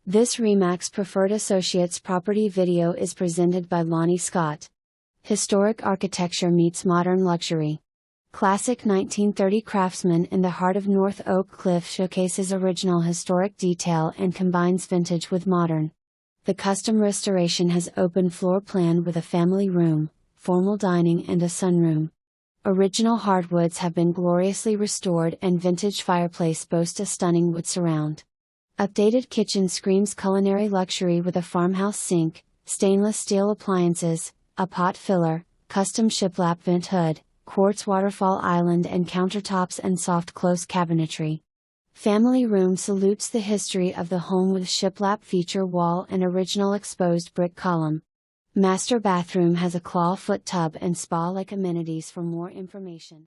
This RE/MAX Preferred Associates property video is presented by Lonnie Scott. Historic architecture meets modern luxury. Classic 1930 Craftsman in the heart of North Oak Cliff showcases original historic detail and combines vintage with modern. The custom restoration has open floor plan with a family room, formal dining and a sunroom. Original hardwoods have been gloriously restored and vintage fireplace boasts a stunning wood surround. Updated kitchen screams culinary luxury with a farmhouse sink, stainless steel appliances, a pot filler, custom shiplap vent hood, quartz waterfall island and countertops and soft close cabinetry. Family room salutes the history of the home with shiplap feature wall and original exposed brick column. Master bathroom has a clawfoot tub and spa-like amenities. For more information.